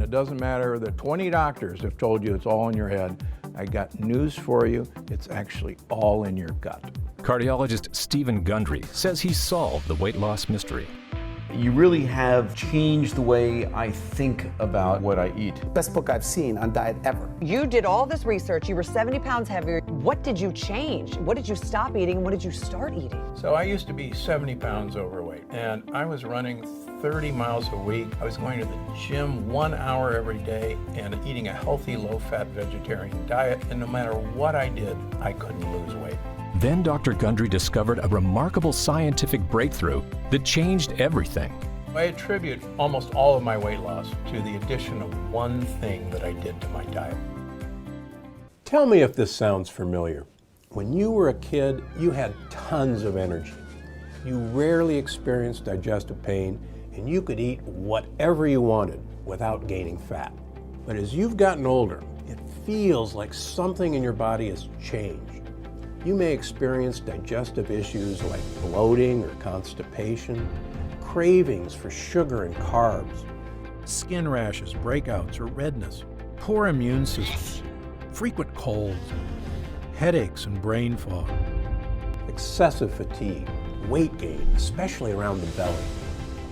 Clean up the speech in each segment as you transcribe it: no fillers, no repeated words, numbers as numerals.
it doesn't matter that 20 doctors have told you it's all in your head. I got news for you. It's actually all in your gut. Cardiologist Stephen Gundry says he's solved the weight loss mystery. You really have changed the way I think about what I eat. Best book I've seen on diet ever. You did all this research. You were 70 pounds heavier. What did you change? What did you stop eating? What did you start eating? So I used to be 70 pounds overweight, and I was running 30 miles a week. I was going to the gym 1 hour every day and eating a healthy, low-fat vegetarian diet. And no matter what I did, I couldn't lose weight. Then Dr. Gundry discovered a remarkable scientific breakthrough that changed everything. I attribute almost all of my weight loss to the addition of one thing that I did to my diet. Tell me if this sounds familiar. When you were a kid, you had tons of energy. You rarely experienced digestive pain, and you could eat whatever you wanted without gaining fat. But as you've gotten older, it feels like something in your body has changed. You may experience digestive issues like bloating or constipation, cravings for sugar and carbs, Skin rashes, breakouts, or redness, poor immune systems, frequent colds, headaches and brain fog, excessive fatigue, weight gain, especially around the belly,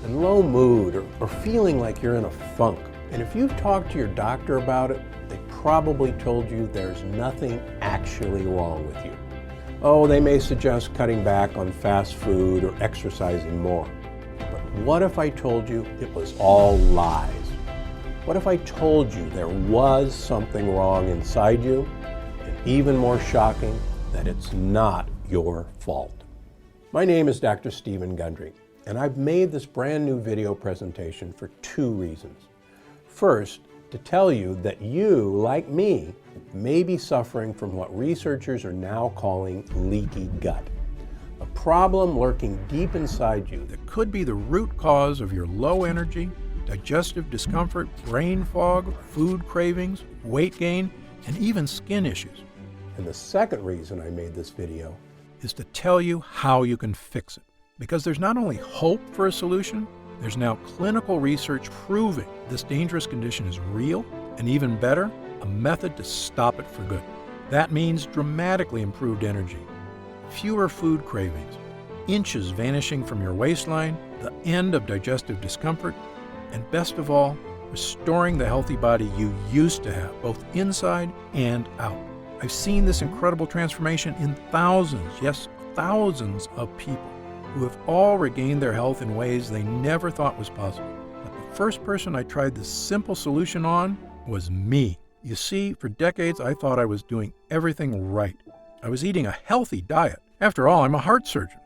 and low mood or feeling like you're in a funk. And if you've talked to your doctor about it, they probably told you there's nothing actually wrong with you. Oh, they may suggest cutting back on fast food or exercising more. But what if I told you it was all lies? What if I told you there was something wrong inside you? And even more shocking, that it's not your fault. My name is Dr. Stephen Gundry, and I've made this brand new video presentation for two reasons. First, to tell you that you, like me, may be suffering from what researchers are now calling leaky gut, a problem lurking deep inside you that could be the root cause of your low energy, digestive discomfort, brain fog, food cravings, weight gain, and even skin issues. And the second reason I made this video Is to tell you how you can fix it. Because there's not only hope for a solution, there's now clinical research proving this dangerous condition is real, and even better, a method to stop it for good. That means dramatically improved energy, fewer food cravings, inches vanishing from your waistline, the end of digestive discomfort, and best of all, restoring the healthy body you used to have, both inside and out. I've seen this incredible transformation in thousands, yes, thousands of people who have all regained their health in ways they never thought was possible. But the first person I tried this simple solution on was me. You see, for decades I thought I was doing everything right. I was eating a healthy diet. After all, I'm a heart surgeon.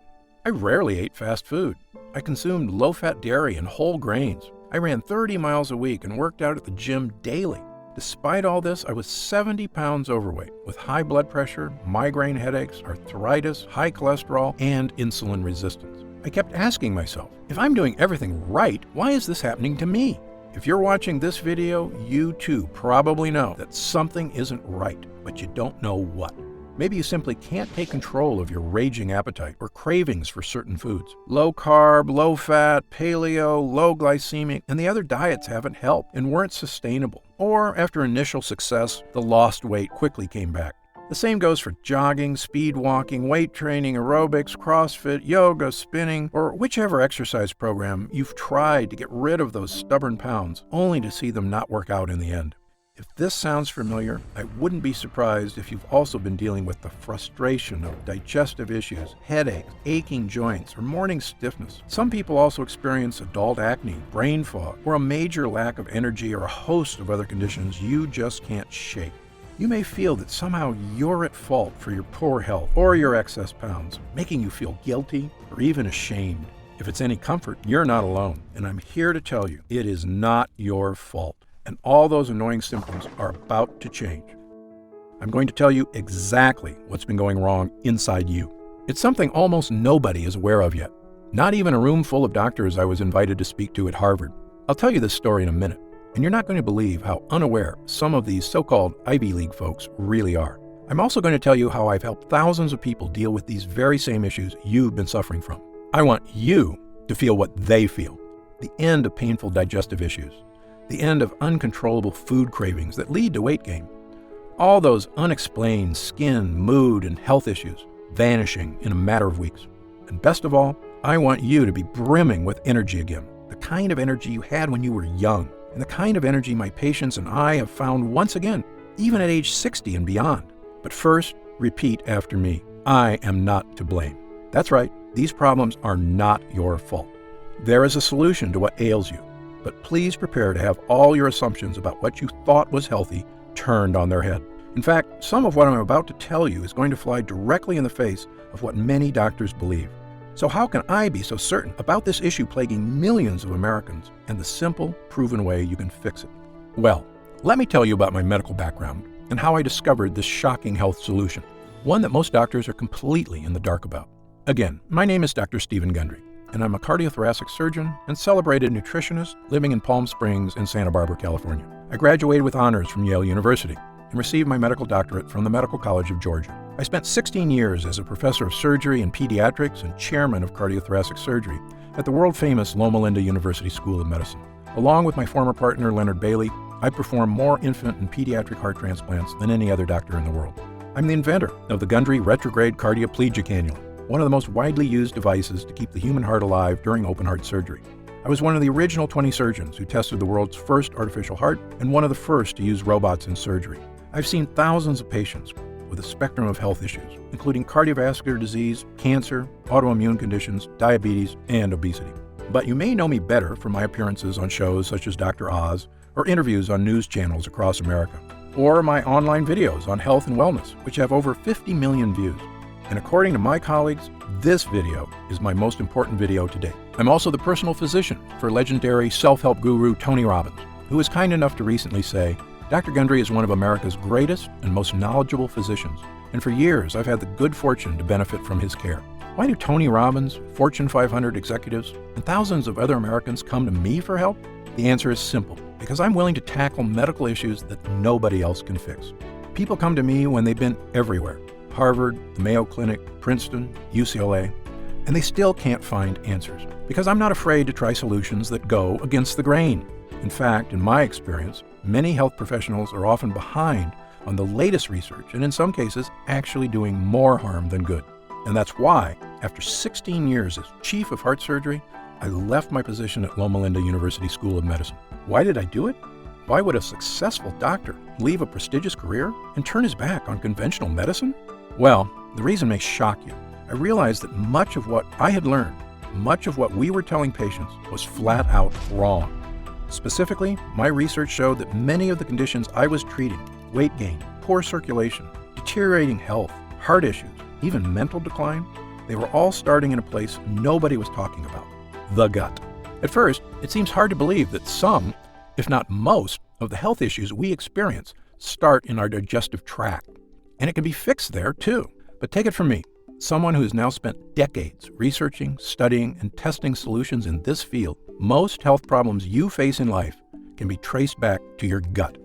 I rarely ate fast food. I consumed low-fat dairy and whole grains. I ran 30 miles a week and worked out at the gym daily. Despite all this, I was 70 pounds overweight with high blood pressure, migraine headaches, arthritis, high cholesterol, and insulin resistance. I kept asking myself, if I'm doing everything right, why is this happening to me? If you're watching this video, you too probably know that something isn't right, but you don't know what. Maybe you simply can't take control of your raging appetite or cravings for certain foods. Low carb, low fat, paleo, low glycemic, and the other diets haven't helped and weren't sustainable. Or after initial success, the lost weight quickly came back. The same goes for jogging, speed walking, weight training, aerobics, CrossFit, yoga, spinning, or whichever exercise program you've tried to get rid of those stubborn pounds, only to see them not work out in the end. If this sounds familiar, I wouldn't be surprised if you've also been dealing with the frustration of digestive issues, headaches, aching joints, or morning stiffness. Some people also experience adult acne, brain fog, or a major lack of energy or a host of other conditions you just can't shake. You may feel that somehow you're at fault for your poor health or your excess pounds, making you feel guilty or even ashamed. If it's any comfort, you're not alone, and I'm here to tell you it is not your fault. And all those annoying symptoms are about to change. I'm going to tell you exactly what's been going wrong inside you. It's something almost nobody is aware of yet. Not even a room full of doctors I was invited to speak to at Harvard. I'll tell you this story in a minute, and you're not going to believe how unaware some of these so-called Ivy League folks really are. I'm also going to tell you how I've helped thousands of people deal with these very same issues you've been suffering from. I want you to feel what they feel, the end of painful digestive issues. the end of uncontrollable food cravings that lead to weight gain. All those unexplained skin, mood, and health issues vanishing in a matter of weeks. And best of all, I want you to be brimming with energy again, the kind of energy you had when you were young, and the kind of energy my patients and I have found once again, even at age 60 and beyond. But first, repeat after me. I am not to blame. That's right, these problems are not your fault. There is a solution to what ails you, but please prepare to have all your assumptions about what you thought was healthy turned on their head. In fact, some of what I'm about to tell you is going to fly directly in the face of what many doctors believe. So how can I be so certain about this issue plaguing millions of Americans and the simple, proven way you can fix it? Well, let me tell you about my medical background and how I discovered this shocking health solution, one that most doctors are completely in the dark about. Again, my name is Dr. Stephen Gundry, and I'm a cardiothoracic surgeon and celebrated nutritionist living in Palm Springs and Santa Barbara, California. I graduated with honors from Yale University and received my medical doctorate from the Medical College of Georgia. I spent 16 years as a professor of surgery and pediatrics and chairman of cardiothoracic surgery at the world-famous Loma Linda University School of Medicine. Along with my former partner, Leonard Bailey, I perform more infant and pediatric heart transplants than any other doctor in the world. I'm the inventor of the Gundry retrograde cardioplegia cannula, one of the most widely used devices to keep the human heart alive during open heart surgery. I was one of the original 20 surgeons who tested the world's first artificial heart and one of the first to use robots in surgery. I've seen thousands of patients with a spectrum of health issues, including cardiovascular disease, cancer, autoimmune conditions, diabetes, and obesity. But you may know me better from my appearances on shows such as Dr. Oz or interviews on news channels across America, or my online videos on health and wellness, which have over 50 million views. And according to my colleagues, this video is my most important video to date. I'm also the personal physician for legendary self-help guru Tony Robbins, who was kind enough to recently say, Dr. Gundry is one of America's greatest and most knowledgeable physicians, and for years I've had the good fortune to benefit from his care. Why do Tony Robbins, Fortune 500 executives, and thousands of other Americans come to me for help? The answer is simple, because I'm willing to tackle medical issues that nobody else can fix. People come to me when they've been everywhere, Harvard, the Mayo Clinic, Princeton, UCLA, and they still can't find answers, because I'm not afraid to try solutions that go against the grain. In fact, in my experience, many health professionals are often behind on the latest research and in some cases actually doing more harm than good. And that's why, after 16 years as chief of heart surgery, I left my position at Loma Linda University School of Medicine. Why did I do it? Why would a successful doctor leave a prestigious career and turn his back on conventional medicine? Well, the reason may shock you. I realized that much of what I had learned, much of what we were telling patients was flat out wrong. Specifically, my research showed that many of the conditions I was treating, weight gain, poor circulation, deteriorating health, heart issues, even mental decline, they were all starting in a place nobody was talking about, the gut. At first, it seems hard to believe that some, if not most, of the health issues we experience start in our digestive tract. And it can be fixed there too. But take it from me, someone who has now spent decades researching, studying, and testing solutions in this field, most health problems you face in life can be traced back to your gut.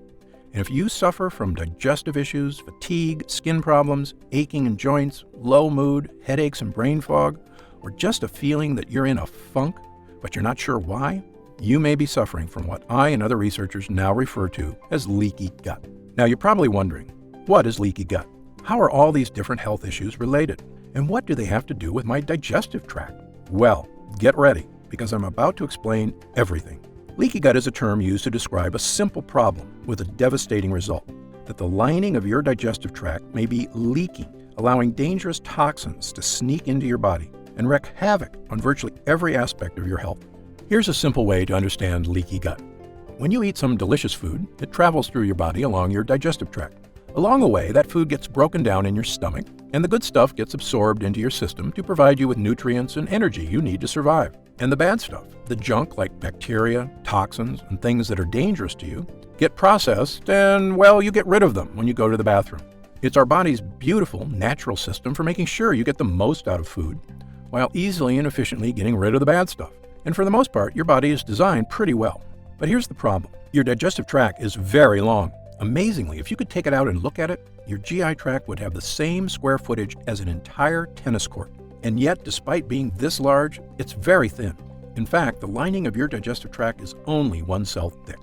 And if you suffer from digestive issues, fatigue, skin problems, aching in joints, low mood, headaches and brain fog, or just a feeling that you're in a funk, but you're not sure why, you may be suffering from what I and other researchers now refer to as leaky gut. Now you're probably wondering, what is leaky gut? How are all these different health issues related? And what do they have to do with my digestive tract? Well, get ready, because I'm about to explain everything. Leaky gut is a term used to describe a simple problem with a devastating result, that the lining of your digestive tract may be leaky, allowing dangerous toxins to sneak into your body and wreak havoc on virtually every aspect of your health. Here's a simple way to understand leaky gut. When you eat some delicious food, it travels through your body along your digestive tract. Along the way, that food gets broken down in your stomach, and the good stuff gets absorbed into your system to provide you with nutrients and energy you need to survive. And the bad stuff, the junk like bacteria, toxins, and things that are dangerous to you, get processed and, well, you get rid of them when you go to the bathroom. It's our body's beautiful, natural system for making sure you get the most out of food, while easily and efficiently getting rid of the bad stuff. And for the most part, your body is designed pretty well. But here's the problem. Your digestive tract is very long. Amazingly, if you could take it out and look at it, your GI tract would have the same square footage as an entire tennis court. And yet, despite being this large, it's very thin. In fact, the lining of your digestive tract is only 1 cell thick.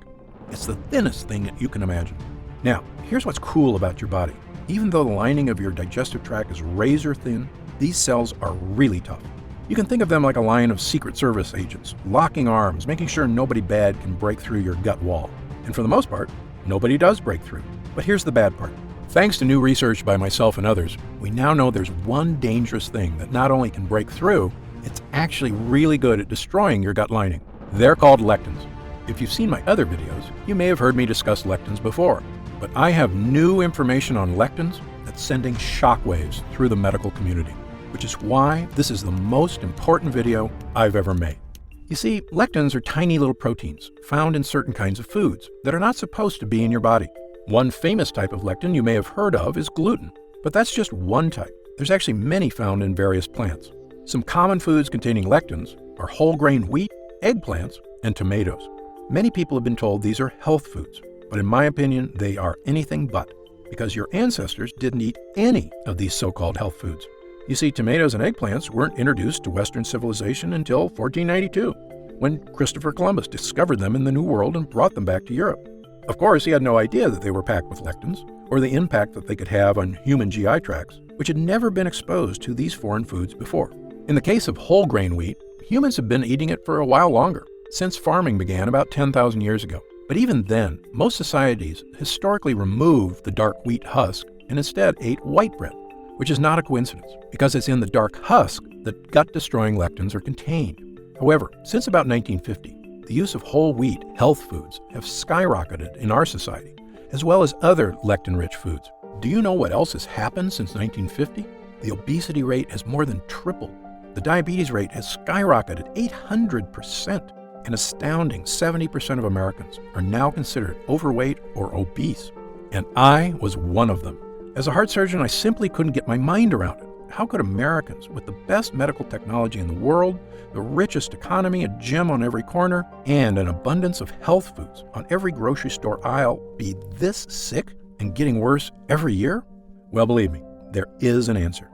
It's the thinnest thing that you can imagine. Now, here's what's cool about your body. Even though the lining of your digestive tract is razor thin, these cells are really tough. You can think of them like a line of Secret Service agents, locking arms, making sure nobody bad can break through your gut wall. And for the most part, nobody does break through. But here's the bad part. Thanks to new research by myself and others, we now know there's one dangerous thing that not only can break through, it's actually really good at destroying your gut lining. They're called lectins. If you've seen my other videos, you may have heard me discuss lectins before. But I have new information on lectins that's sending shockwaves through the medical community, which is why this is the most important video I've ever made. You see, lectins are tiny little proteins found in certain kinds of foods that are not supposed to be in your body. One famous type of lectin you may have heard of is gluten, but that's just one type. There's actually many found in various plants. Some common foods containing lectins are whole grain wheat, eggplants, and tomatoes. Many people have been told these are health foods, but in my opinion, they are anything but, because your ancestors didn't eat any of these so-called health foods. You see, tomatoes and eggplants weren't introduced to Western civilization until 1492, when Christopher Columbus discovered them in the New World and brought them back to Europe. Of course, he had no idea that they were packed with lectins, or the impact that they could have on human GI tracts, which had never been exposed to these foreign foods before. In the case of whole grain wheat, humans have been eating it for a while longer, since farming began about 10,000 years ago. But even then, most societies historically removed the dark wheat husk and instead ate white bread, which is not a coincidence, because it's in the dark husk that gut-destroying lectins are contained. However, since about 1950, the use of whole wheat health foods have skyrocketed in our society, as well as other lectin-rich foods. Do you know what else has happened since 1950? The obesity rate has more than tripled. The diabetes rate has skyrocketed 800%. An astounding 70% of Americans are now considered overweight or obese, and I was one of them. As a heart surgeon, I simply couldn't get my mind around it. How could Americans with the best medical technology in the world, the richest economy, a gym on every corner, and an abundance of health foods on every grocery store aisle be this sick and getting worse every year? Well, believe me, there is an answer.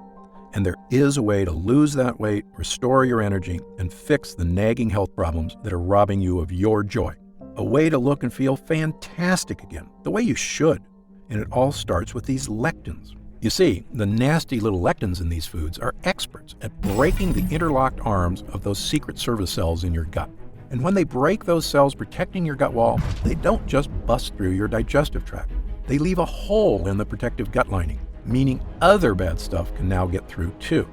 And there is a way to lose that weight, restore your energy, and fix the nagging health problems that are robbing you of your joy. A way to look and feel fantastic again, the way you should. And it all starts with these lectins. You see, the nasty little lectins in these foods are experts at breaking the interlocked arms of those Secret Service cells in your gut. And when they break those cells protecting your gut wall, they don't just bust through your digestive tract. They leave a hole in the protective gut lining, meaning other bad stuff can now get through too.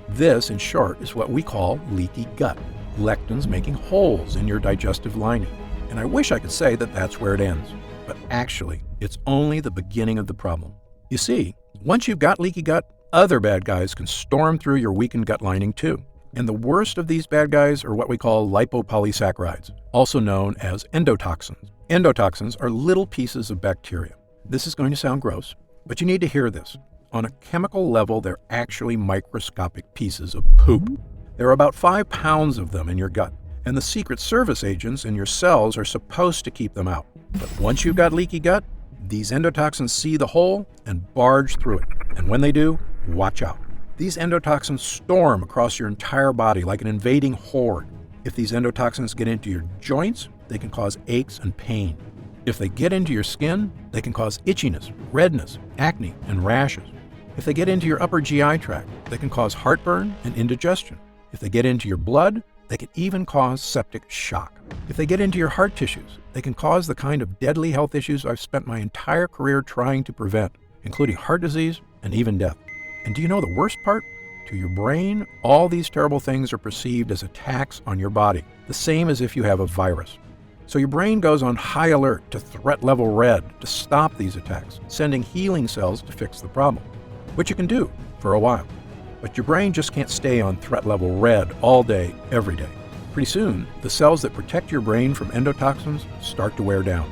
This, in short, is what we call leaky gut, lectins making holes in your digestive lining. And I wish I could say that that's where it ends, but actually, it's only the beginning of the problem. You see, once you've got leaky gut, other bad guys can storm through your weakened gut lining too. And the worst of these bad guys are what we call lipopolysaccharides, also known as endotoxins. Endotoxins are little pieces of bacteria. This is going to sound gross, but you need to hear this. On a chemical level, they're actually microscopic pieces of poop. There are about 5 pounds of them in your gut, and the Secret Service agents in your cells are supposed to keep them out. But once you've got leaky gut, these endotoxins see the hole and barge through it. And when they do, watch out. These endotoxins storm across your entire body like an invading horde. If these endotoxins get into your joints, they can cause aches and pain. If they get into your skin, they can cause itchiness, redness, acne, and rashes. If they get into your upper GI tract, they can cause heartburn and indigestion. If they get into your blood, they can even cause septic shock. If they get into your heart tissues, they can cause the kind of deadly health issues I've spent my entire career trying to prevent, including heart disease and even death. And do you know the worst part? To your brain, all these terrible things are perceived as attacks on your body, the same as if you have a virus. So your brain goes on high alert to threat level red to stop these attacks, sending healing cells to fix the problem, which you can do for a while. But your brain just can't stay on threat level red all day, every day. Pretty soon, the cells that protect your brain from endotoxins start to wear down.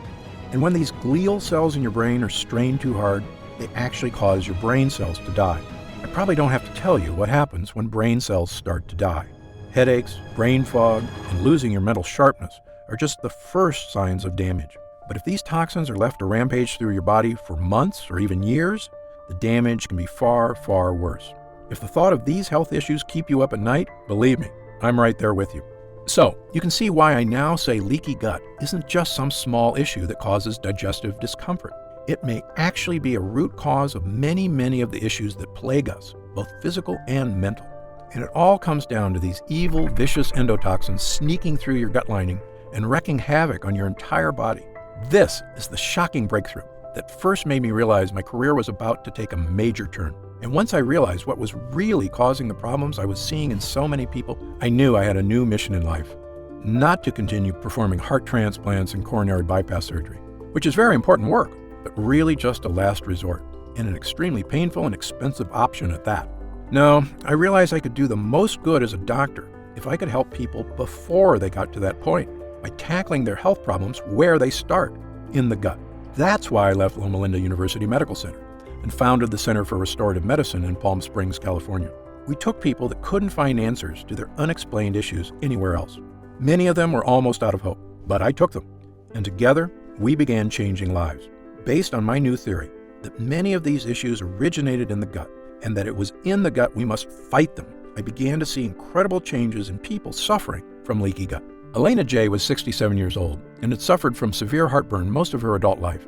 And when these glial cells in your brain are strained too hard, they actually cause your brain cells to die. I probably don't have to tell you what happens when brain cells start to die. Headaches, brain fog, and losing your mental sharpness are just the first signs of damage. But if these toxins are left to rampage through your body for months or even years, the damage can be far, far worse. If the thought of these health issues keep you up at night, believe me, I'm right there with you. So, you can see why I now say leaky gut isn't just some small issue that causes digestive discomfort. It may actually be a root cause of many, many of the issues that plague us, both physical and mental. And it all comes down to these evil, vicious endotoxins sneaking through your gut lining and wreaking havoc on your entire body. This is the shocking breakthrough that first made me realize my career was about to take a major turn. And once I realized what was really causing the problems I was seeing in so many people, I knew I had a new mission in life. Not to continue performing heart transplants and coronary bypass surgery, which is very important work, but really just a last resort, and an extremely painful and expensive option at that. No, I realized I could do the most good as a doctor if I could help people before they got to that point, by tackling their health problems where they start, in the gut. That's why I left Loma Linda University Medical Center and founded the Center for Restorative Medicine in Palm Springs, California. We took people that couldn't find answers to their unexplained issues anywhere else. Many of them were almost out of hope, but I took them. And together, we began changing lives, based on my new theory that many of these issues originated in the gut, and that it was in the gut we must fight them. I began to see incredible changes in people suffering from leaky gut. Elena J. was 67 years old and had suffered from severe heartburn most of her adult life.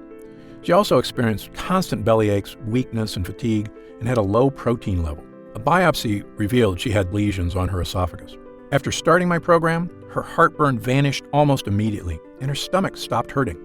She also experienced constant belly aches, weakness, and fatigue, and had a low protein level. A biopsy revealed she had lesions on her esophagus. After starting my program, her heartburn vanished almost immediately, and her stomach stopped hurting.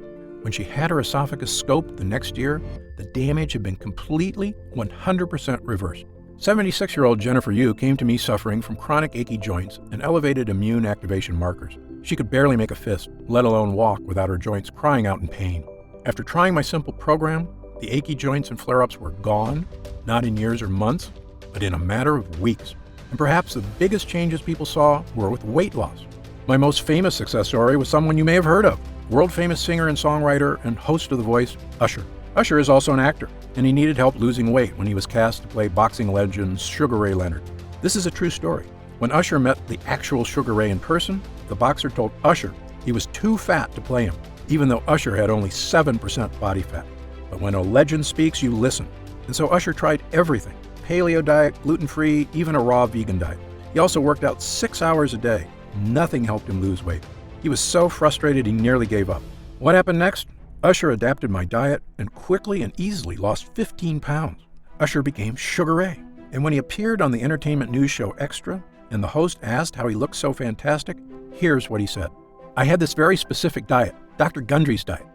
When she had her esophagus scoped the next year, the damage had been completely 100% reversed. 76-year-old Jennifer Yu came to me suffering from chronic achy joints and elevated immune activation markers. She could barely make a fist, let alone walk, without her joints crying out in pain. After trying my simple program, the achy joints and flare-ups were gone, not in years or months, but in a matter of weeks. And perhaps the biggest changes people saw were with weight loss. My most famous success story was someone you may have heard of, world-famous singer and songwriter and host of The Voice, Usher. Usher is also an actor, and he needed help losing weight when he was cast to play boxing legend Sugar Ray Leonard. This is a true story. When Usher met the actual Sugar Ray in person, the boxer told Usher he was too fat to play him, even though Usher had only 7% body fat. But when a legend speaks, you listen. And so Usher tried everything: paleo diet, gluten-free, even a raw vegan diet. He also worked out 6 hours a day. Nothing helped him lose weight. He was so frustrated he nearly gave up. What happened next? Usher adapted my diet and quickly and easily lost 15 pounds. Usher became Sugar Ray. And when he appeared on the entertainment news show Extra, and the host asked how he looked so fantastic, here's what he said. I had this very specific diet, Dr. Gundry's diet.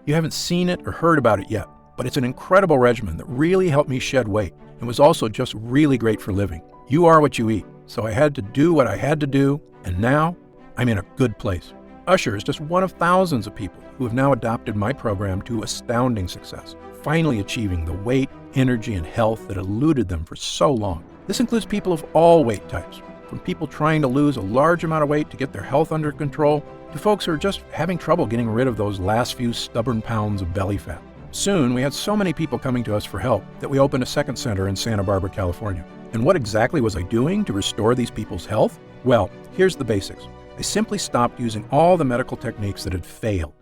You haven't seen it or heard about it yet, but it's an incredible regimen that really helped me shed weight and was also just really great for living. You are what you eat, so I had to do what I had to do, and now I'm in a good place. Usher is just one of thousands of people who have now adopted my program to astounding success, finally achieving the weight, energy, and health that eluded them for so long. This includes people of all weight types, from people trying to lose a large amount of weight to get their health under control, to folks who are just having trouble getting rid of those last few stubborn pounds of belly fat. Soon, we had so many people coming to us for help that we opened a second center in Santa Barbara, California. And what exactly was I doing to restore these people's health? Well, here's the basics. I simply stopped using all the medical techniques that had failed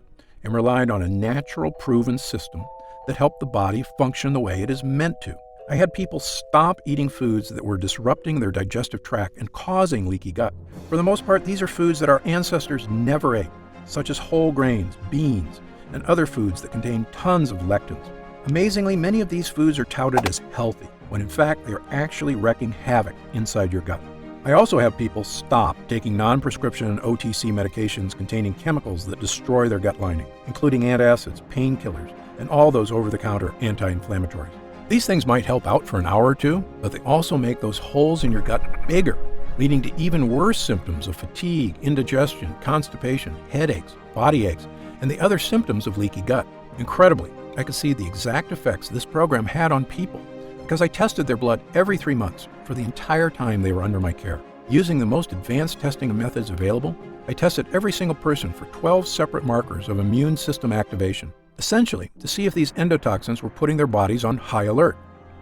and relied on a natural, proven system that helped the body function the way it is meant to. I had people stop eating foods that were disrupting their digestive tract and causing leaky gut. For the most part, these are foods that our ancestors never ate, such as whole grains, beans, and other foods that contain tons of lectins. Amazingly, many of these foods are touted as healthy, when in fact they are actually wreaking havoc inside your gut. I also have people stop taking non-prescription OTC medications containing chemicals that destroy their gut lining, including antacids, painkillers, and all those over-the-counter anti-inflammatories. These things might help out for an hour or two, but they also make those holes in your gut bigger, leading to even worse symptoms of fatigue, indigestion, constipation, headaches, body aches, and the other symptoms of leaky gut. Incredibly, I could see the exact effects this program had on people because I tested their blood every 3 months for the entire time they were under my care. Using the most advanced testing methods available, I tested every single person for 12 separate markers of immune system activation, essentially to see if these endotoxins were putting their bodies on high alert.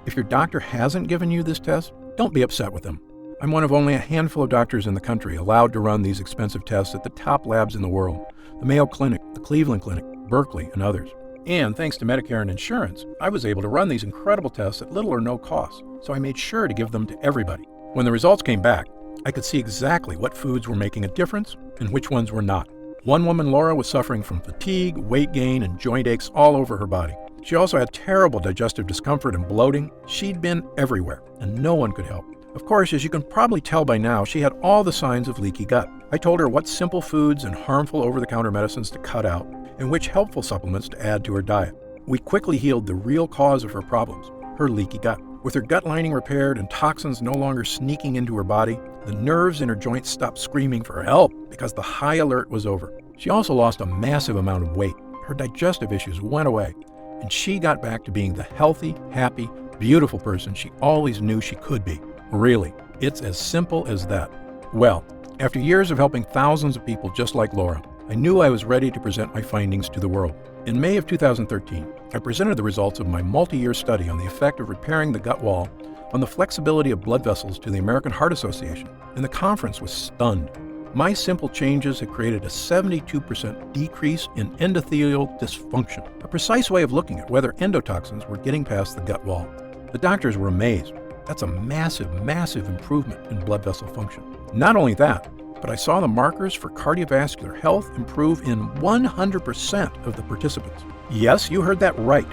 If your doctor hasn't given you this test, don't be upset with them. I'm one of only a handful of doctors in the country allowed to run these expensive tests at the top labs in the world: the Mayo Clinic, the Cleveland Clinic, Berkeley, and others. And thanks to Medicare and insurance, I was able to run these incredible tests at little or no cost, so I made sure to give them to everybody. When the results came back, I could see exactly what foods were making a difference and which ones were not. One woman, Laura, was suffering from fatigue, weight gain, and joint aches all over her body. She also had terrible digestive discomfort and bloating. She'd been everywhere, and no one could help. Of course, as you can probably tell by now, she had all the signs of leaky gut. I told her what simple foods and harmful over-the-counter medicines to cut out, and which helpful supplements to add to her diet. We quickly healed the real cause of her problems, her leaky gut. With her gut lining repaired and toxins no longer sneaking into her body, the nerves in her joints stopped screaming for help because the high alert was over. She also lost a massive amount of weight. Her digestive issues went away, and she got back to being the healthy, happy, beautiful person she always knew she could be. Really, it's as simple as that. Well, after years of helping thousands of people just like Laura, I knew I was ready to present my findings to the world. In May of 2013, I presented the results of my multi-year study on the effect of repairing the gut wall on the flexibility of blood vessels to the American Heart Association, and the conference was stunned. My simple changes had created a 72% decrease in endothelial dysfunction, a precise way of looking at whether endotoxins were getting past the gut wall. The doctors were amazed. That's a massive, massive improvement in blood vessel function. Not only that, but I saw the markers for cardiovascular health improve in 100% of the participants. Yes, you heard that right.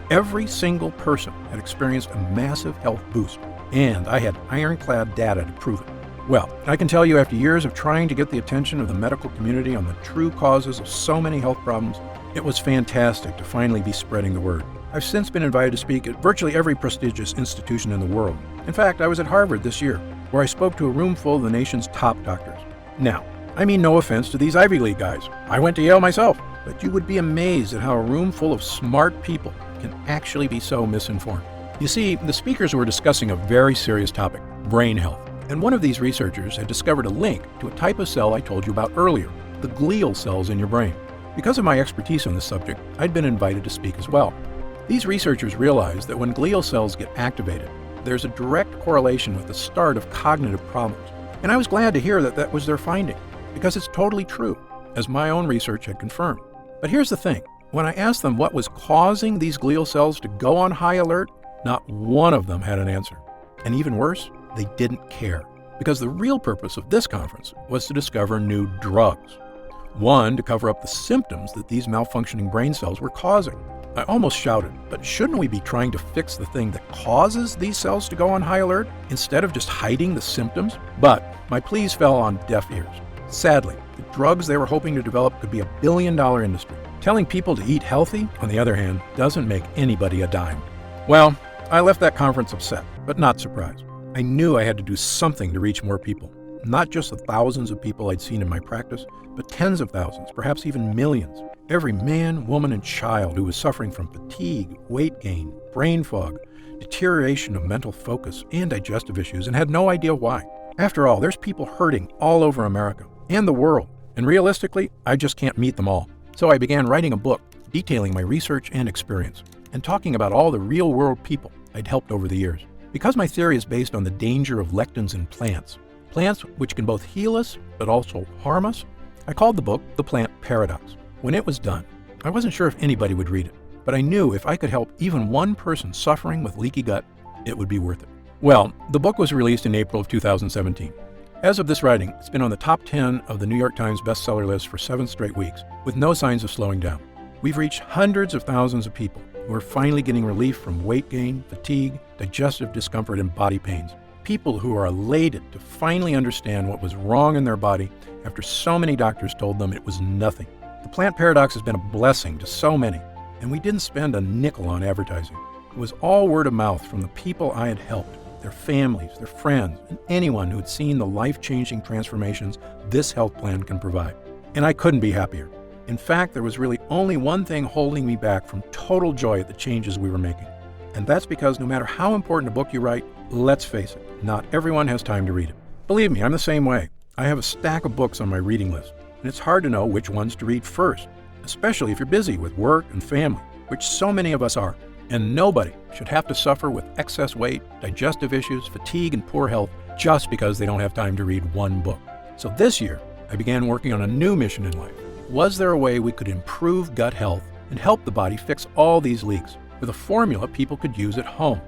Every single person had experienced a massive health boost, and I had ironclad data to prove it. Well, I can tell you after years of trying to get the attention of the medical community on the true causes of so many health problems, it was fantastic to finally be spreading the word. I've since been invited to speak at virtually every prestigious institution in the world. In fact, I was at Harvard this year, where I spoke to a room full of the nation's top doctors. Now, I mean no offense to these Ivy League guys. I went to Yale myself, but you would be amazed at how a room full of smart people can actually be so misinformed. You see, the speakers were discussing a very serious topic, brain health. And one of these researchers had discovered a link to a type of cell I told you about earlier, the glial cells in your brain. Because of my expertise on this subject, I'd been invited to speak as well. These researchers realized that when glial cells get activated, there's a direct correlation with the start of cognitive problems. And I was glad to hear that that was their finding, because it's totally true, as my own research had confirmed. But here's the thing. When I asked them what was causing these glial cells to go on high alert, not one of them had an answer. And even worse, they didn't care, because the real purpose of this conference was to discover new drugs. One, to cover up the symptoms that these malfunctioning brain cells were causing. I almost shouted, but shouldn't we be trying to fix the thing that causes these cells to go on high alert instead of just hiding the symptoms? But my pleas fell on deaf ears. Sadly, the drugs they were hoping to develop could be $1 billion industry. Telling people to eat healthy, on the other hand, doesn't make anybody a dime. Well, I left that conference upset, but not surprised. I knew I had to do something to reach more people. Not just the thousands of people I'd seen in my practice, but tens of thousands, perhaps even millions. Every man, woman, and child who was suffering from fatigue, weight gain, brain fog, deterioration of mental focus, and digestive issues, and had no idea why. After all, there's people hurting all over America and the world, and realistically, I just can't meet them all. So I began writing a book detailing my research and experience, and talking about all the real-world people I'd helped over the years. Because my theory is based on the danger of lectins in plants which can both heal us but also harm us, I called the book The Plant Paradox. When it was done, I wasn't sure if anybody would read it, but I knew if I could help even one person suffering with leaky gut, it would be worth it. Well, the book was released in April of 2017. As of this writing, it's been on the top 10 of the New York Times bestseller list for 7 straight weeks, with no signs of slowing down. We've reached hundreds of thousands of people who are finally getting relief from weight gain, fatigue, digestive discomfort, and body pains. People who are elated to finally understand what was wrong in their body after so many doctors told them it was nothing. The Plant Paradox has been a blessing to so many, and we didn't spend a nickel on advertising. It was all word of mouth from the people I had helped, their families, their friends, and anyone who had seen the life-changing transformations this health plan can provide. And I couldn't be happier. In fact, there was really only one thing holding me back from total joy at the changes we were making. And that's because no matter how important a book you write, let's face it, not everyone has time to read it. Believe me, I'm the same way. I have a stack of books on my reading list, and it's hard to know which ones to read first, especially if you're busy with work and family, which so many of us are. And nobody should have to suffer with excess weight, digestive issues, fatigue, and poor health just because they don't have time to read one book. So this year, I began working on a new mission in life. Was there a way we could improve gut health and help the body fix all these leaks with a formula people could use at home?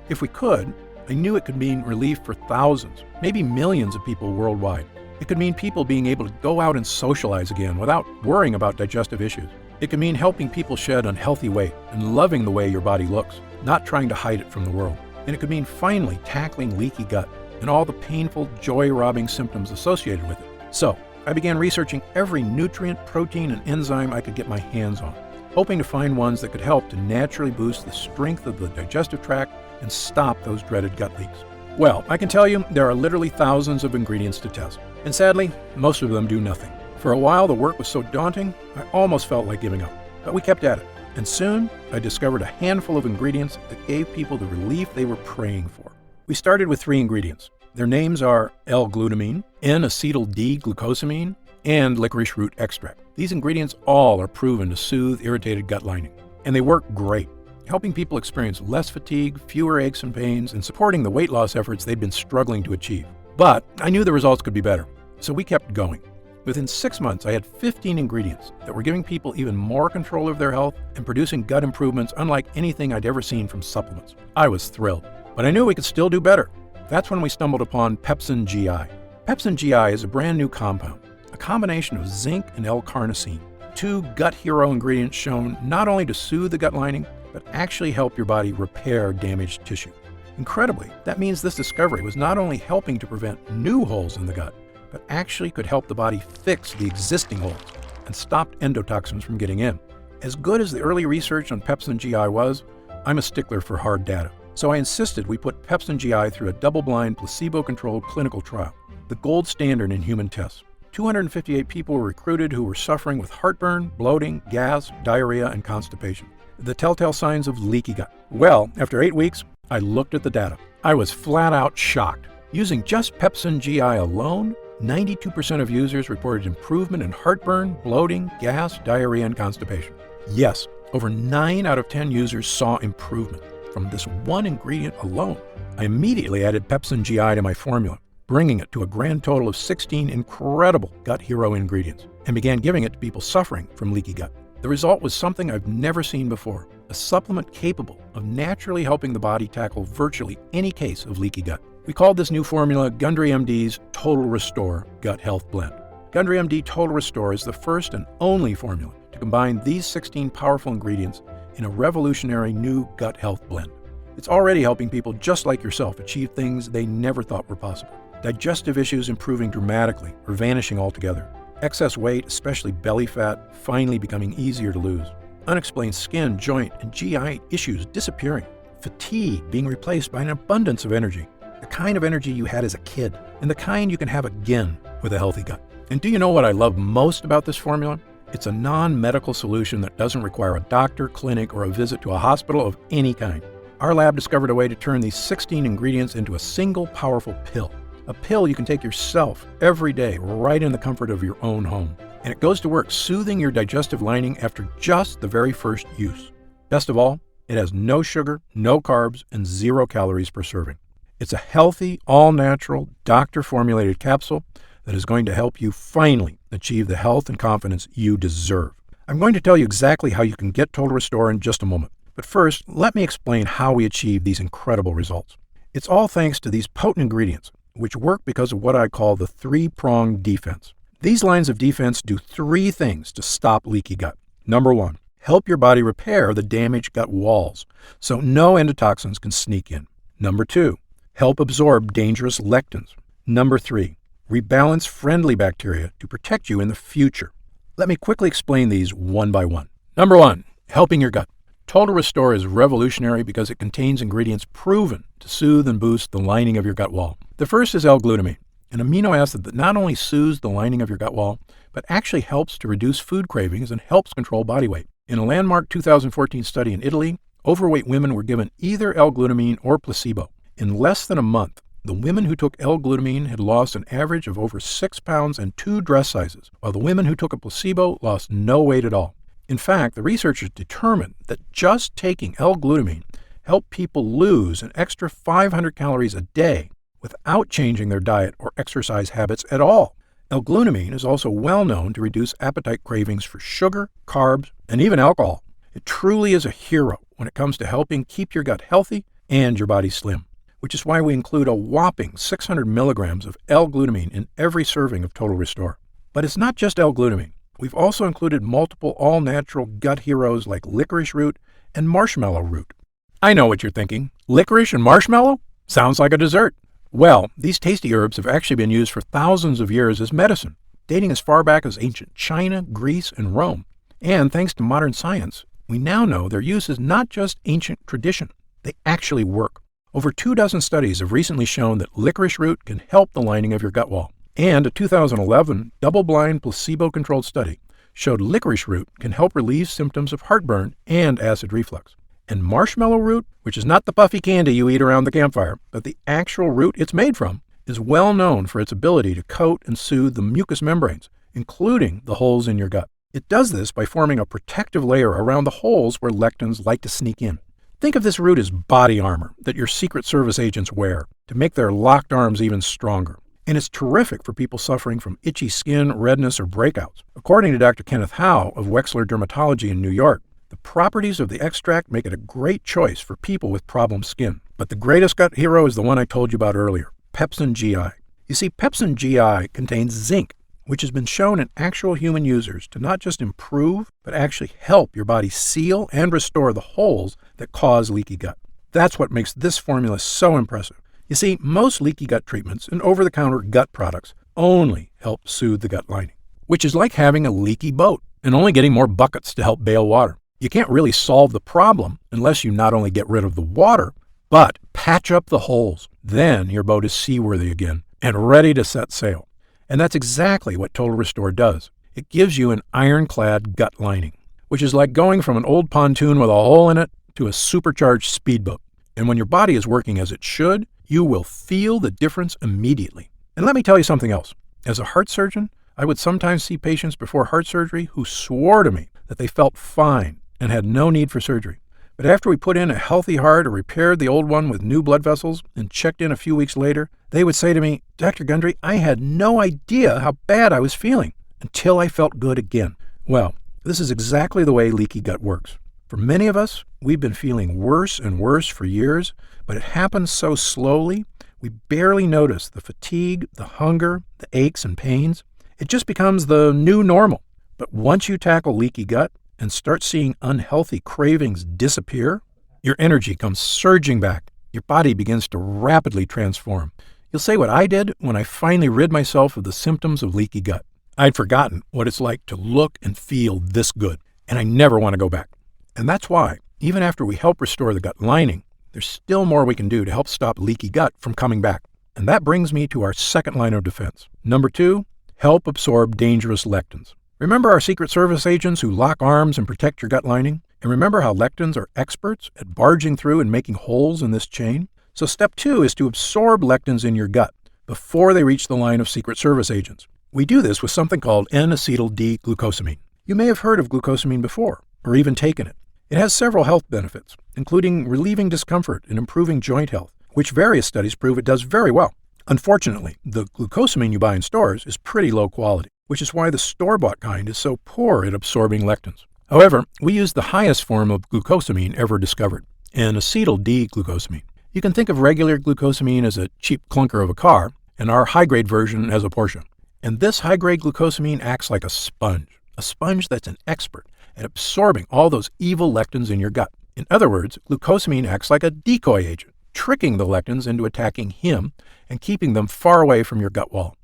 If we could, I knew it could mean relief for thousands, maybe millions of people worldwide. It could mean people being able to go out and socialize again without worrying about digestive issues. It could mean helping people shed unhealthy weight and loving the way your body looks, not trying to hide it from the world. And it could mean finally tackling leaky gut and all the painful, joy-robbing symptoms associated with it. So, I began researching every nutrient, protein, and enzyme I could get my hands on, hoping to find ones that could help to naturally boost the strength of the digestive tract and stop those dreaded gut leaks. Well, I can tell you there are literally thousands of ingredients to test, and sadly, most of them do nothing. For a while, the work was so daunting, I almost felt like giving up. But we kept at it, and soon I discovered a handful of ingredients that gave people the relief they were praying for. We started with 3 ingredients. Their names are L-glutamine, N-acetyl-D-glucosamine, and licorice root extract. These ingredients all are proven to soothe irritated gut lining, and they work great, helping people experience less fatigue, fewer aches and pains, and supporting the weight loss efforts they'd been struggling to achieve. But I knew the results could be better, so we kept going. Within 6 months, I had 15 ingredients that were giving people even more control of their health and producing gut improvements unlike anything I'd ever seen from supplements. I was thrilled, but I knew we could still do better. That's when we stumbled upon Pepsin GI. Pepsin GI is a brand new compound, a combination of zinc and L-carnosine, 2 gut hero ingredients shown not only to soothe the gut lining, but actually help your body repair damaged tissue. Incredibly, that means this discovery was not only helping to prevent new holes in the gut, but actually could help the body fix the existing holes and stop endotoxins from getting in. As good as the early research on Pepsin GI was, I'm a stickler for hard data. So I insisted we put Pepsin GI through a double-blind, placebo-controlled clinical trial, the gold standard in human tests. 258 people were recruited who were suffering with heartburn, bloating, gas, diarrhea, and constipation, the telltale signs of leaky gut. Well, after 8 weeks, I looked at the data. I was flat out shocked. Using just Pepsin GI alone, 92% of users reported improvement in heartburn, bloating, gas, diarrhea, and constipation. Yes, over 9 out of 10 users saw improvement from this one ingredient alone. I immediately added Pepsin GI to my formula, bringing it to a grand total of 16 incredible gut hero ingredients, and began giving it to people suffering from leaky gut. The result was something I've never seen before, a supplement capable of naturally helping the body tackle virtually any case of leaky gut. We called this new formula Gundry MD's Total Restore Gut Health Blend. Gundry MD Total Restore is the first and only formula to combine these 16 powerful ingredients in a revolutionary new gut health blend. It's already helping people just like yourself achieve things they never thought were possible. Digestive issues improving dramatically or vanishing altogether. Excess weight, especially belly fat, finally becoming easier to lose. Unexplained skin, joint, and GI issues disappearing. Fatigue being replaced by an abundance of energy. The kind of energy you had as a kid, and the kind you can have again with a healthy gut. And do you know what I love most about this formula? It's a non-medical solution that doesn't require a doctor, clinic, or a visit to a hospital of any kind. Our lab discovered a way to turn these 16 ingredients into a single powerful pill. A pill you can take yourself every day right in the comfort of your own home. And it goes to work soothing your digestive lining after just the very first use. Best of all, it has no sugar, no carbs, and 0 calories per serving. It's a healthy, all-natural, doctor-formulated capsule that is going to help you finally achieve the health and confidence you deserve. I'm going to tell you exactly how you can get Total Restore in just a moment. But first, let me explain how we achieve these incredible results. It's all thanks to these potent ingredients, which work because of what I call the 3-pronged defense. These lines of defense do 3 things to stop leaky gut. Number 1, help your body repair the damaged gut walls so no endotoxins can sneak in. Number 2, help absorb dangerous lectins. Number 3, rebalance friendly bacteria to protect you in the future. Let me quickly explain these one by one. Number 1, helping your gut. Total Restore is revolutionary because it contains ingredients proven to soothe and boost the lining of your gut wall. The first is L-glutamine, an amino acid that not only soothes the lining of your gut wall, but actually helps to reduce food cravings and helps control body weight. In a landmark 2014 study in Italy, overweight women were given either L-glutamine or placebo. In less than a month, the women who took L-glutamine had lost an average of over 6 pounds and 2 dress sizes, while the women who took a placebo lost no weight at all. In fact, the researchers determined that just taking L-glutamine helped people lose an extra 500 calories a day without changing their diet or exercise habits at all. L-glutamine is also well known to reduce appetite cravings for sugar, carbs, and even alcohol. It truly is a hero when it comes to helping keep your gut healthy and your body slim. which is why we include a whopping 600 milligrams of L-glutamine in every serving of Total Restore. But it's not just L-glutamine. We've also included multiple all-natural gut heroes like licorice root and marshmallow root. I know what you're thinking. Licorice and marshmallow? Sounds like a dessert. Well, these tasty herbs have actually been used for thousands of years as medicine, dating as far back as ancient China, Greece, and Rome. And thanks to modern science, we now know their use is not just ancient tradition. They actually work. Over 24 studies have recently shown that licorice root can help the lining of your gut wall. And a 2011 double-blind placebo-controlled study showed licorice root can help relieve symptoms of heartburn and acid reflux. And marshmallow root, which is not the puffy candy you eat around the campfire, but the actual root it's made from, is well known for its ability to coat and soothe the mucous membranes, including the holes in your gut. It does this by forming a protective layer around the holes where lectins like to sneak in. Think of this root as body armor that your Secret Service agents wear to make their locked arms even stronger. And it's terrific for people suffering from itchy skin, redness, or breakouts. According to Dr. Kenneth Howe of Wexler Dermatology in New York, the properties of the extract make it a great choice for people with problem skin. But the greatest gut hero is the one I told you about earlier, Pepsin GI. You see, Pepsin GI contains zinc, which has been shown in actual human users to not just improve, but actually help your body seal and restore the holes that cause leaky gut. That's what makes this formula so impressive. You see, most leaky gut treatments and over-the-counter gut products only help soothe the gut lining, which is like having a leaky boat and only getting more buckets to help bail water. You can't really solve the problem unless you not only get rid of the water, but patch up the holes. Then your boat is seaworthy again and ready to set sail. And that's exactly what Total Restore does. It gives you an ironclad gut lining, which is like going from an old pontoon with a hole in it to a supercharged speedboat. And when your body is working as it should, you will feel the difference immediately. And let me tell you something else. As a heart surgeon, I would sometimes see patients before heart surgery who swore to me that they felt fine and had no need for surgery. But after we put in a healthy heart or repaired the old one with new blood vessels and checked in a few weeks later, they would say to me, "Dr. Gundry, I had no idea how bad I was feeling until I felt good again." Well, this is exactly the way leaky gut works. For many of us, we've been feeling worse and worse for years, but it happens so slowly, we barely notice the fatigue, the hunger, the aches and pains. It just becomes the new normal. But once you tackle leaky gut and start seeing unhealthy cravings disappear, your energy comes surging back. Your body begins to rapidly transform. You'll say what I did when I finally rid myself of the symptoms of leaky gut. I'd forgotten what it's like to look and feel this good, and I never want to go back. And that's why, even after we help restore the gut lining, there's still more we can do to help stop leaky gut from coming back. And that brings me to our second line of defense. Number 2, help absorb dangerous lectins. Remember our Secret Service agents who lock arms and protect your gut lining? And remember how lectins are experts at barging through and making holes in this chain? So step 2 is to absorb lectins in your gut before they reach the line of Secret Service agents. We do this with something called N-acetyl-D-glucosamine. You may have heard of glucosamine before, or even taken it. It has several health benefits, including relieving discomfort and improving joint health, which various studies prove it does very well. Unfortunately, the glucosamine you buy in stores is pretty low quality, which is why the store-bought kind is so poor at absorbing lectins. However, we use the highest form of glucosamine ever discovered, N-acetyl-D-glucosamine. You can think of regular glucosamine as a cheap clunker of a car, and our high-grade version as a Porsche. And this high-grade glucosamine acts like a sponge that's an expert at absorbing all those evil lectins in your gut. In other words, glucosamine acts like a decoy agent, tricking the lectins into attacking him and keeping them far away from your gut wall.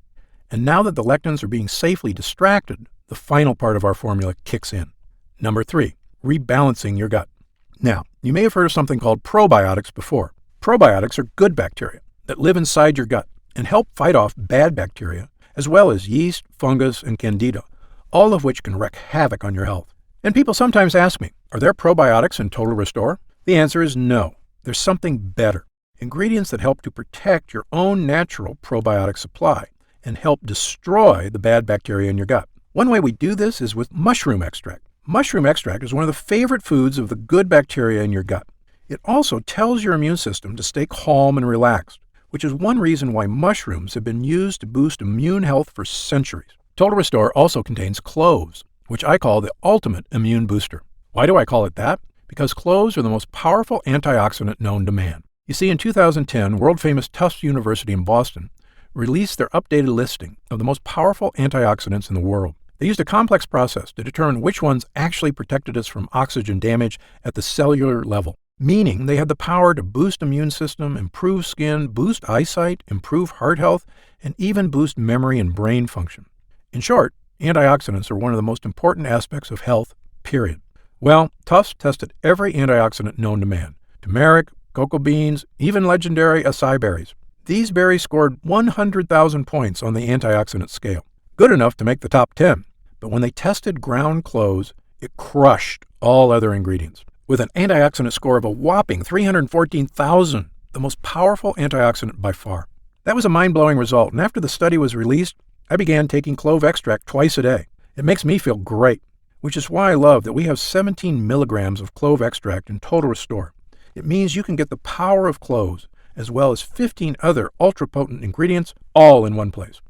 And now that the lectins are being safely distracted, the final part of our formula kicks in. Number 3, rebalancing your gut. Now, you may have heard of something called probiotics before. Probiotics are good bacteria that live inside your gut and help fight off bad bacteria, as well as yeast, fungus, and candida, all of which can wreak havoc on your health. And people sometimes ask me, are there probiotics in Total Restore? The answer is no. There's something better. Ingredients that help to protect your own natural probiotic supply and help destroy the bad bacteria in your gut. One way we do this is with mushroom extract. Mushroom extract is one of the favorite foods of the good bacteria in your gut. It also tells your immune system to stay calm and relaxed, which is one reason why mushrooms have been used to boost immune health for centuries. Total Restore also contains cloves, which I call the ultimate immune booster. Why do I call it that? Because cloves are the most powerful antioxidant known to man. You You see, in 2010, world-famous Tufts University in Boston released their updated listing of the most powerful antioxidants in the world. They used a complex process to determine which ones actually protected us from oxygen damage at the cellular level, meaning they had the power to boost immune system, improve skin, boost eyesight, improve heart health, and even boost memory and brain function. In short, antioxidants are one of the most important aspects of health, period. Well, Tufts tested every antioxidant known to man: turmeric, cocoa beans, even legendary acai berries. These berries scored 100,000 points on the antioxidant scale, good enough to make the top 10. But when they tested ground cloves, it crushed all other ingredients, with an antioxidant score of a whopping 314,000, the most powerful antioxidant by far. That was a mind-blowing result, and after the study was released, I began taking clove extract twice a day. It makes me feel great, which is why I love that we have 17 milligrams of clove extract in Total Restore. It means you can get the power of cloves, as well as 15 other ultra-potent ingredients, all in one place.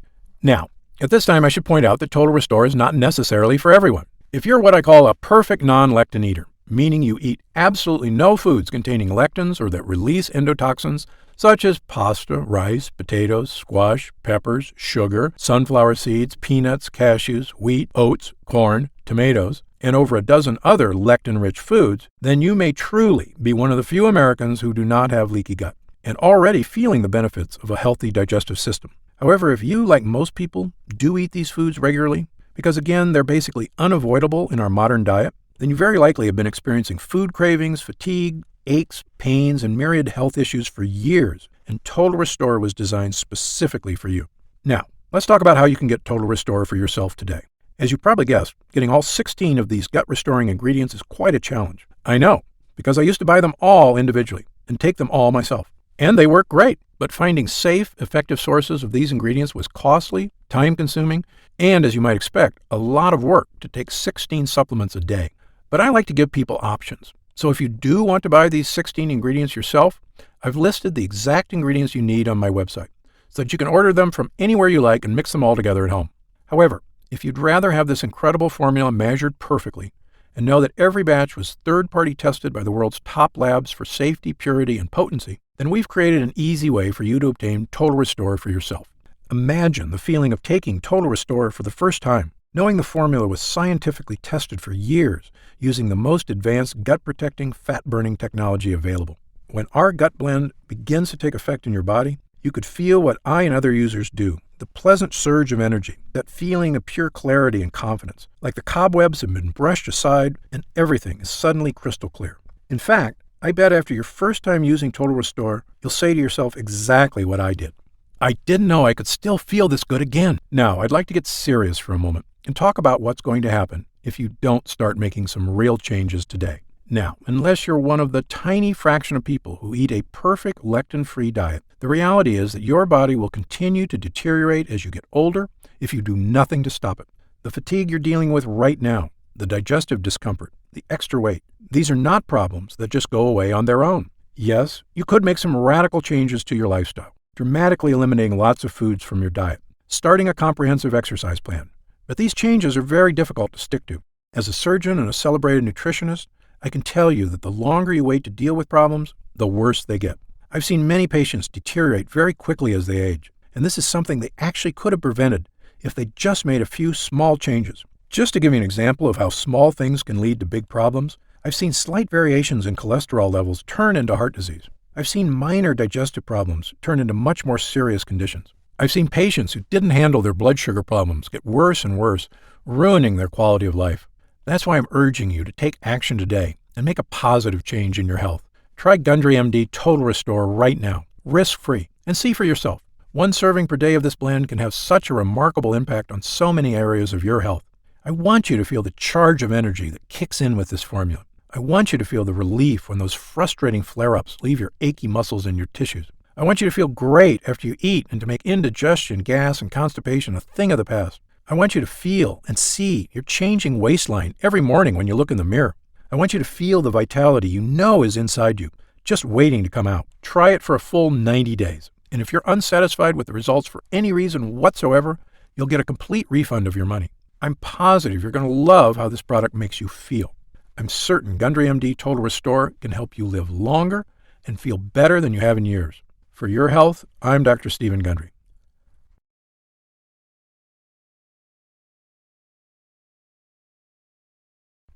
Now, at this time, I should point out that Total Restore is not necessarily for everyone. If you're what I call a perfect non-lectin eater, meaning you eat absolutely no foods containing lectins or that release endotoxins, such as pasta, rice, potatoes, squash, peppers, sugar, sunflower seeds, peanuts, cashews, wheat, oats, corn, tomatoes, and over a dozen other lectin-rich foods, then you may truly be one of the few Americans who do not have leaky gut and already feeling the benefits of a healthy digestive system. However, if you, like most people, do eat these foods regularly, because again, they're basically unavoidable in our modern diet, then you very likely have been experiencing food cravings, fatigue, aches, pains, and myriad health issues for years, and Total Restore was designed specifically for you. Now, let's talk about how you can get Total Restore for yourself today. As you probably guessed, getting all 16 of these gut-restoring ingredients is quite a challenge. I know, because I used to buy them all individually and take them all myself. And they work great, but finding safe, effective sources of these ingredients was costly, time-consuming, and, as you might expect, a lot of work to take 16 supplements a day. But I like to give people options. So if you do want to buy these 16 ingredients yourself, I've listed the exact ingredients you need on my website, so that you can order them from anywhere you like and mix them all together at home. However, if you'd rather have this incredible formula measured perfectly, and know that every batch was third-party tested by the world's top labs for safety, purity, and potency, then we've created an easy way for you to obtain Total Restore for yourself. Imagine the feeling of taking Total Restore for the first time, knowing the formula was scientifically tested for years using the most advanced gut-protecting, fat-burning technology available. When our gut blend begins to take effect in your body, you could feel what I and other users do, the pleasant surge of energy, that feeling of pure clarity and confidence, like the cobwebs have been brushed aside and everything is suddenly crystal clear. In fact, I bet after your first time using Total Restore, you'll say to yourself exactly what I did. I didn't know I could still feel this good again. Now, I'd like to get serious for a moment and talk about what's going to happen if you don't start making some real changes today. Now, unless you're one of the tiny fraction of people who eat a perfect lectin-free diet, the reality is that your body will continue to deteriorate as you get older if you do nothing to stop it. The fatigue you're dealing with right now, the digestive discomfort, the extra weight, these are not problems that just go away on their own. Yes, you could make some radical changes to your lifestyle, dramatically eliminating lots of foods from your diet, starting a comprehensive exercise plan. But these changes are very difficult to stick to. As a surgeon and a celebrated nutritionist, I can tell you that the longer you wait to deal with problems, the worse they get. I've seen many patients deteriorate very quickly as they age, and this is something they actually could have prevented if they just made a few small changes. Just to give you an example of how small things can lead to big problems, I've seen slight variations in cholesterol levels turn into heart disease. I've seen minor digestive problems turn into much more serious conditions. I've seen patients who didn't handle their blood sugar problems get worse and worse, ruining their quality of life. That's why I'm urging you to take action today and make a positive change in your health. Try Gundry MD Total Restore right now, risk-free, and see for yourself. One serving per day of this blend can have such a remarkable impact on so many areas of your health. I want you to feel the charge of energy that kicks in with this formula. I want you to feel the relief when those frustrating flare-ups leave your achy muscles and your tissues. I want you to feel great after you eat and to make indigestion, gas, and constipation a thing of the past. I want you to feel and see your changing waistline every morning when you look in the mirror. I want you to feel the vitality you know is inside you, just waiting to come out. Try it for a full 90 days. And if you're unsatisfied with the results for any reason whatsoever, you'll get a complete refund of your money. I'm positive you're going to love how this product makes you feel. I'm certain Gundry MD Total Restore can help you live longer and feel better than you have in years. For your health, I'm Dr. Stephen Gundry.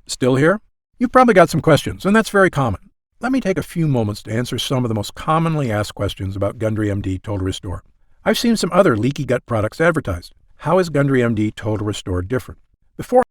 Still here? You've probably got some questions, and that's very common. Let me take a few moments to answer some of the most commonly asked questions about Gundry MD Total Restore. I've seen some other leaky gut products advertised. How is Gundry MD Total Restore different? Before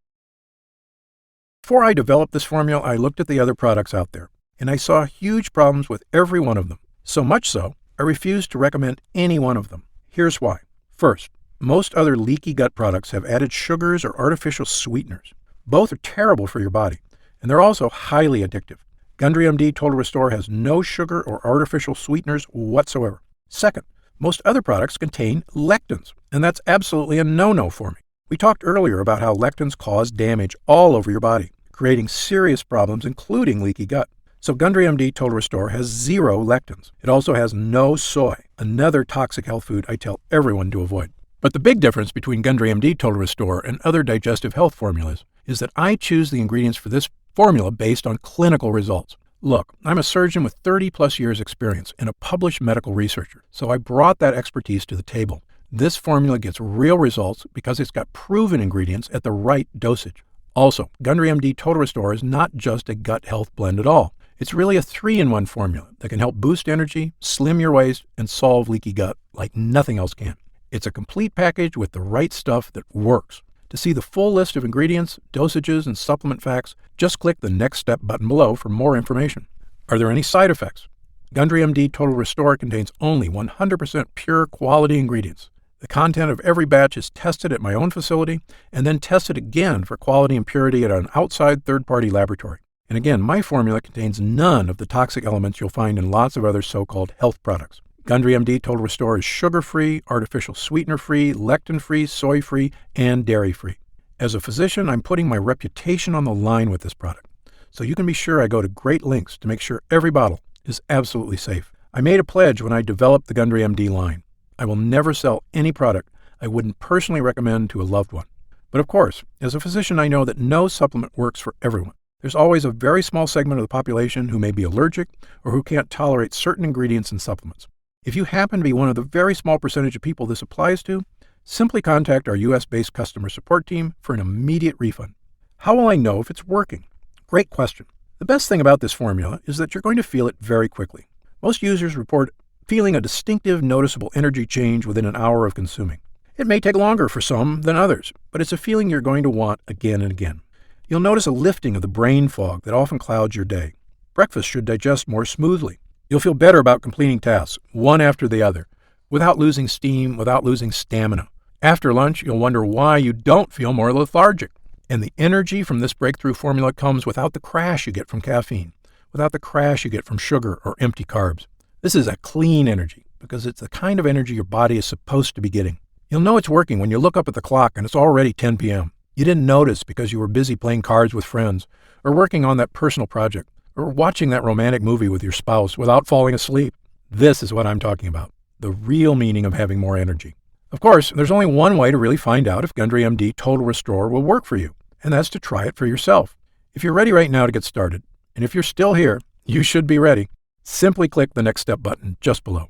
I developed this formula, I looked at the other products out there, and I saw huge problems with every one of them. So much so, I refused to recommend any one of them. Here's why. First, most other leaky gut products have added sugars or artificial sweeteners. Both are terrible for your body, and they're also highly addictive. Gundry MD Total Restore has no sugar or artificial sweeteners whatsoever. Second, most other products contain lectins, and that's absolutely a no-no for me. We talked earlier about how lectins cause damage all over your body, creating serious problems, including leaky gut. So Gundry MD Total Restore has 0 lectins. It also has no soy, another toxic health food I tell everyone to avoid. But the big difference between Gundry MD Total Restore and other digestive health formulas is that I choose the ingredients for this formula based on clinical results. Look, I'm a surgeon with 30-plus years experience and a published medical researcher, so I brought that expertise to the table. This formula gets real results because it's got proven ingredients at the right dosage. Also, Gundry MD Total Restore is not just a gut health blend at all. It's really a 3-in-1 formula that can help boost energy, slim your waist, and solve leaky gut like nothing else can. It's a complete package with the right stuff that works. To see the full list of ingredients, dosages, and supplement facts, just click the Next Step button below for more information. Are there any side effects? Gundry MD Total Restore contains only 100% pure quality ingredients. The content of every batch is tested at my own facility and then tested again for quality and purity at an outside third-party laboratory. And again, my formula contains none of the toxic elements you'll find in lots of other so-called health products. Gundry MD Total Restore is sugar-free, artificial sweetener-free, lectin-free, soy-free, and dairy-free. As a physician, I'm putting my reputation on the line with this product, so you can be sure I go to great lengths to make sure every bottle is absolutely safe. I made a pledge when I developed the Gundry MD line. I will never sell any product I wouldn't personally recommend to a loved one. But of course, as a physician, I know that no supplement works for everyone. There's always a very small segment of the population who may be allergic or who can't tolerate certain ingredients in supplements. If you happen to be one of the very small percentage of people this applies to, simply contact our US-based customer support team for an immediate refund. How will I know if it's working? Great question. The best thing about this formula is that you're going to feel it very quickly. Most users report feeling a distinctive, noticeable energy change within an hour of consuming. It may take longer for some than others, but it's a feeling you're going to want again and again. You'll notice a lifting of the brain fog that often clouds your day. Breakfast should digest more smoothly. You'll feel better about completing tasks, one after the other, without losing steam, without losing stamina. After lunch, you'll wonder why you don't feel more lethargic. And the energy from this breakthrough formula comes without the crash you get from caffeine, without the crash you get from sugar or empty carbs. This is a clean energy because it's the kind of energy your body is supposed to be getting. You'll know it's working when you look up at the clock and it's already 10 p.m. You didn't notice because you were busy playing cards with friends, or working on that personal project, or watching that romantic movie with your spouse without falling asleep. This is what I'm talking about, the real meaning of having more energy. Of course, there's only one way to really find out if Gundry MD Total Restore will work for you, and that's to try it for yourself. If you're ready right now to get started, and if you're still here, you should be ready. Simply click the Next Step button just below.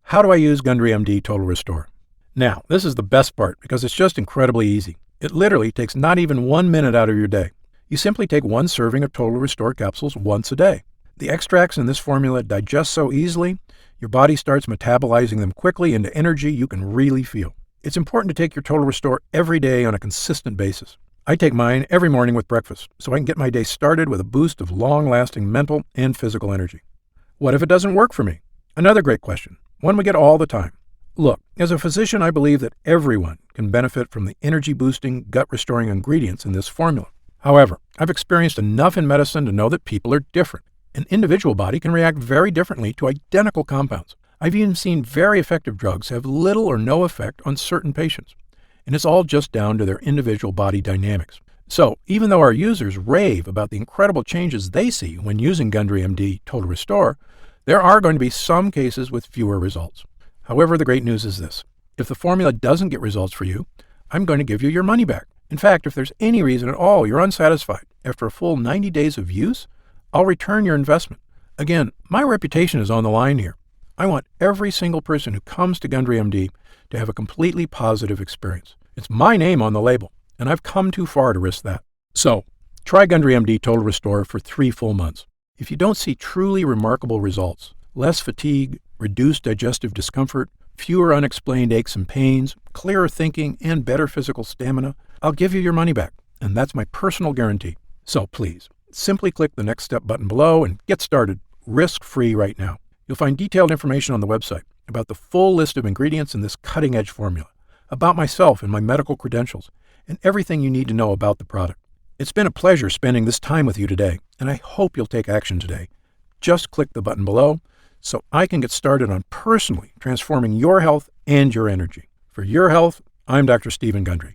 How do I use Gundry MD Total Restore? Now, this is the best part because it's just incredibly easy. It literally takes not even 1 minute out of your day. You simply take 1 serving of Total Restore capsules once a day. The extracts in this formula digest so easily, your body starts metabolizing them quickly into energy you can really feel. It's important to take your Total Restore every day on a consistent basis. I take mine every morning with breakfast so I can get my day started with a boost of long-lasting mental and physical energy. What if it doesn't work for me? Another great question, one we get all the time. Look, as a physician, I believe that everyone can benefit from the energy-boosting, gut-restoring ingredients in this formula. However, I've experienced enough in medicine to know that people are different. An individual body can react very differently to identical compounds. I've even seen very effective drugs have little or no effect on certain patients. And it's all just down to their individual body dynamics. So, even though our users rave about the incredible changes they see when using Gundry MD Total Restore, there are going to be some cases with fewer results. However, the great news is this. If the formula doesn't get results for you, I'm going to give you your money back. In fact, if there's any reason at all you're unsatisfied after a full 90 days of use, I'll return your investment. Again, my reputation is on the line here. I want every single person who comes to Gundry MD to have a completely positive experience. It's my name on the label, and I've come too far to risk that. So, try Gundry MD Total Restore for 3 full months. If you don't see truly remarkable results, less fatigue, reduced digestive discomfort, fewer unexplained aches and pains, clearer thinking, and better physical stamina, I'll give you your money back, and that's my personal guarantee. So please, simply click the Next Step button below and get started risk-free right now. You'll find detailed information on the website about the full list of ingredients in this cutting-edge formula, about myself and my medical credentials, and everything you need to know about the product. It's been a pleasure spending this time with you today, and I hope you'll take action today. Just click the button below so I can get started on personally transforming your health and your energy. For your health, I'm Dr. Stephen Gundry.